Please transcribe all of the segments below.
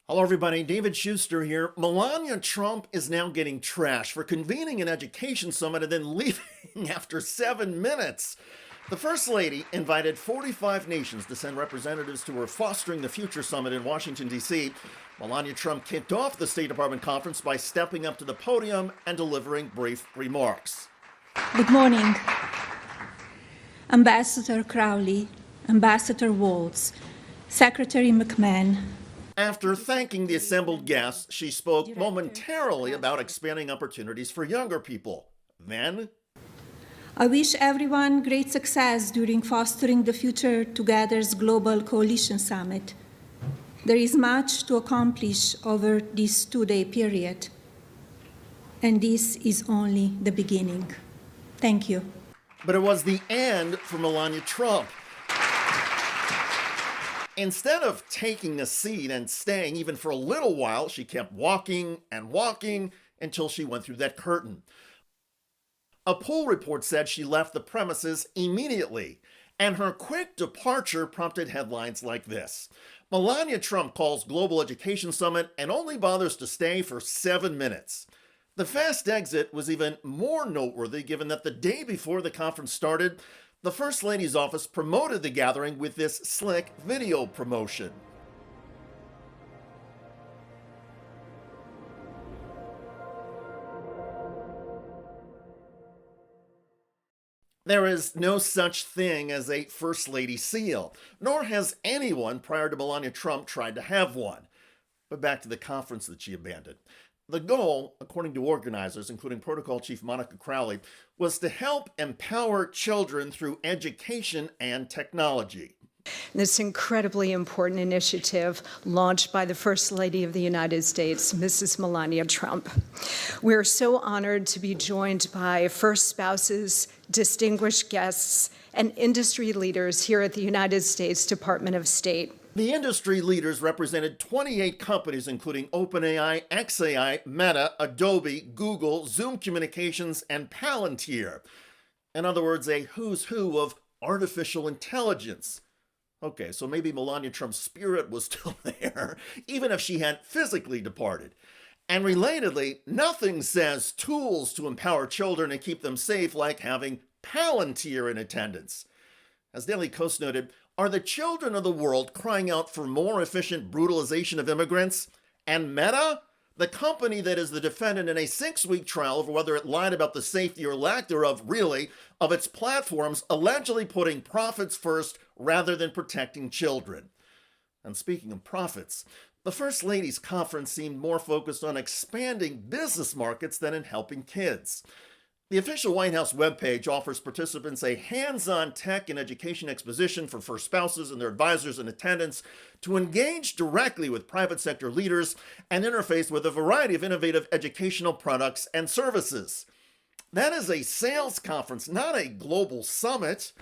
Hello, everybody. David Shuster here. Melania Trump is now getting trashed for convening an education summit and then leaving after 7 minutes. The First Lady invited 45 nations to send representatives to her Fostering the Future summit in Washington, D.C. Melania Trump kicked off the State Department conference by stepping up to the podium and delivering brief remarks. Good morning, Ambassador Crowley, Ambassador Waltz, Secretary McMahon. After thanking the assembled guests, she spoke momentarily about expanding opportunities for younger people. Then, I wish everyone great success during Fostering the Future Together's Global Coalition Summit. There is much to accomplish over this two-day period, and this is only the beginning. Thank you. but it was the end for Melania Trump. Instead of taking a seat and staying even for a little while, she kept walking and walking until she went through that curtain. A poll report said she left the premises immediately, and her quick departure prompted headlines like this. Melania Trump calls Global Education Summit and only bothers to stay for 7 minutes. The fast exit was even more noteworthy given that the day before the conference started, the First Lady's office promoted the gathering with this slick video promotion. There is no such thing as a First Lady seal, nor has anyone prior to Melania Trump tried to have one. But back to the conference that she abandoned. The goal, according to organizers, including Protocol Chief Monica Crowley, was to help empower children through education and technology. This incredibly important initiative launched by the First Lady of the United States, Mrs. Melania Trump. We're so honored to be joined by first spouses, distinguished guests, and industry leaders here at the United States Department of State. The industry leaders represented 28 companies, including OpenAI, xAI, Meta, Adobe, Google, Zoom Communications, and Palantir. In other words, a who's who of artificial intelligence. Okay, so maybe Melania Trump's spirit was still there, even if she had physically departed. And relatedly, nothing says tools to empower children and keep them safe like having Palantir in attendance. As Daily Kos noted, are the children of the world crying out for more efficient brutalization of immigrants? And Meta, the company that is the defendant in a 6-week trial over whether it lied about the safety or lack thereof, really, of its platforms, allegedly putting profits first rather than protecting children. And speaking of profits, the First Lady's conference seemed more focused on expanding business markets than in helping kids. The official White House webpage offers participants a hands-on tech and education exposition for first spouses and their advisors in attendance to engage directly with private sector leaders and interface with a variety of innovative educational products and services. That is a sales conference, not a global summit.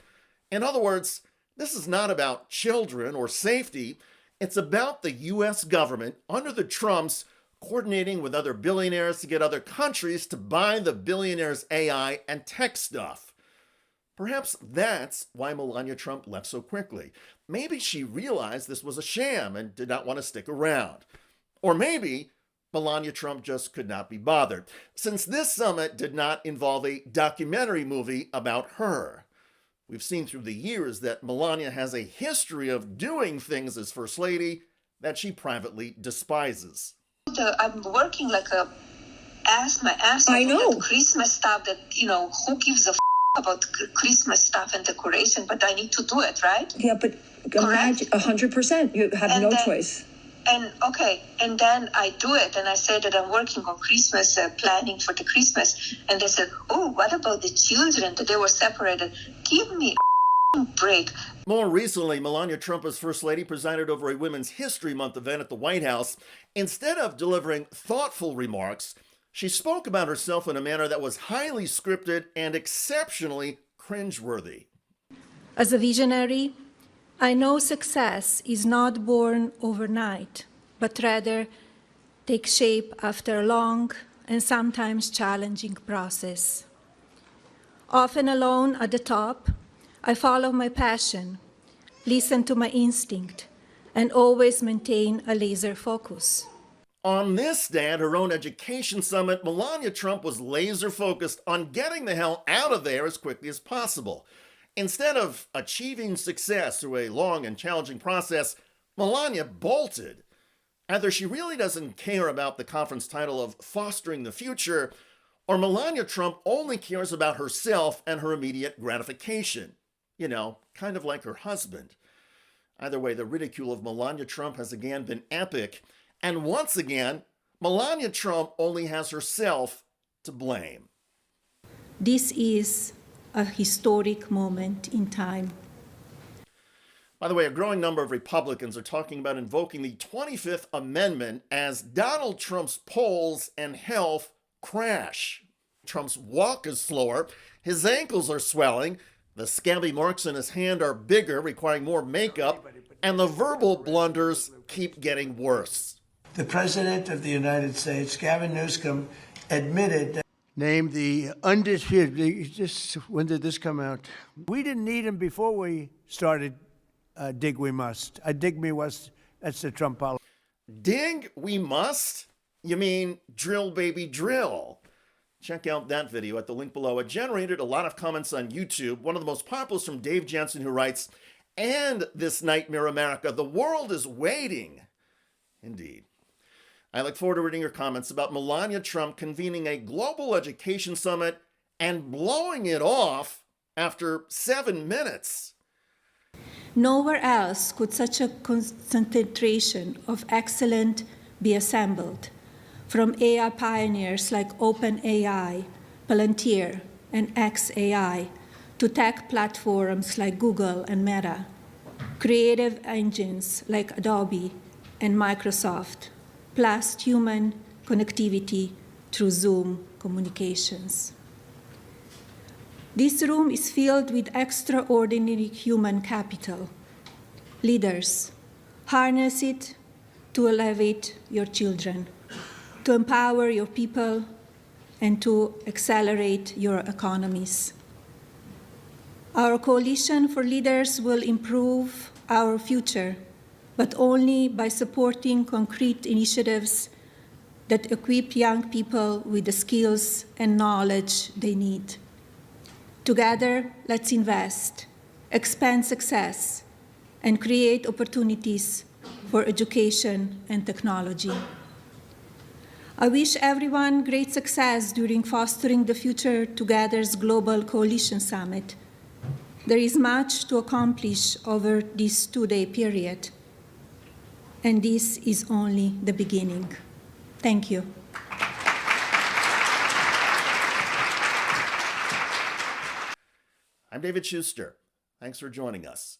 In other words, this is not about children or safety. It's about the U.S. government, under the Trumps, coordinating with other billionaires to get other countries to buy the billionaires' AI and tech stuff. Perhaps that's why Melania Trump left so quickly. Maybe she realized this was a sham and did not want to stick around. Or maybe Melania Trump just could not be bothered, since this summit did not involve a documentary movie about her. We've seen through the years that Melania has a history of doing things as First Lady that she privately despises. I'm working like my ass off with Christmas stuff that, who gives a about Christmas stuff and decoration, but I need to do it, right? Yeah, but imagine 100%. You have no choice. And then I do it, and I say that I'm working on Christmas, planning for the Christmas, and they said, oh, what about the children, that they were separated? Give me a break. More recently, Melania Trump as First Lady presided over a Women's History Month event at the White House. Instead of delivering thoughtful remarks, she spoke about herself in a manner that was highly scripted and exceptionally cringeworthy. As a visionary, I know success is not born overnight, but rather takes shape after a long and sometimes challenging process. Often alone at the top, I follow my passion, listen to my instinct, and always maintain a laser focus. On this day at her own education summit, Melania Trump was laser focused on getting the hell out of there as quickly as possible. Instead of achieving success through a long and challenging process, Melania bolted. Either she really doesn't care about the conference title of Fostering the Future, or Melania Trump only cares about herself and her immediate gratification. You know, kind of like her husband. Either way, the ridicule of Melania Trump has again been epic. And once again, Melania Trump only has herself to blame. This is a historic moment in time. By the way, a growing number of Republicans are talking about invoking the 25th Amendment as Donald Trump's polls and health crash. Trump's walk is slower, his ankles are swelling, the scabby marks in his hand are bigger, requiring more makeup, and the verbal blunders keep getting worse. The President of the United States, Gavin Newsom, admitted that named the undisputed. When did this come out? We didn't need him before we started Dig We Must. Dig Me Must, that's the Trump policy. Dig we must? You mean drill baby drill? Check out that video at the link below. It generated a lot of comments on YouTube. One of the most popular is from Dave Jensen, who writes, "And this nightmare America, the world is waiting." Indeed. I look forward to reading your comments about Melania Trump convening a global education summit and blowing it off after 7 minutes. Nowhere else could such a concentration of excellence be assembled, from AI pioneers like OpenAI, Palantir, and xAI, to tech platforms like Google and Meta, creative engines like Adobe and Microsoft, plus human connectivity through Zoom communications. This room is filled with extraordinary human capital. Leaders, harness it to elevate your children, to empower your people, and to accelerate your economies. Our coalition for leaders will improve our future, but only by supporting concrete initiatives that equip young people with the skills and knowledge they need. Together, let's invest, expand success, and create opportunities for education and technology. I wish everyone great success during Fostering the Future Together's Global Coalition Summit. There is much to accomplish over this 2-day period, and this is only the beginning. Thank you. I'm David Shuster. Thanks for joining us.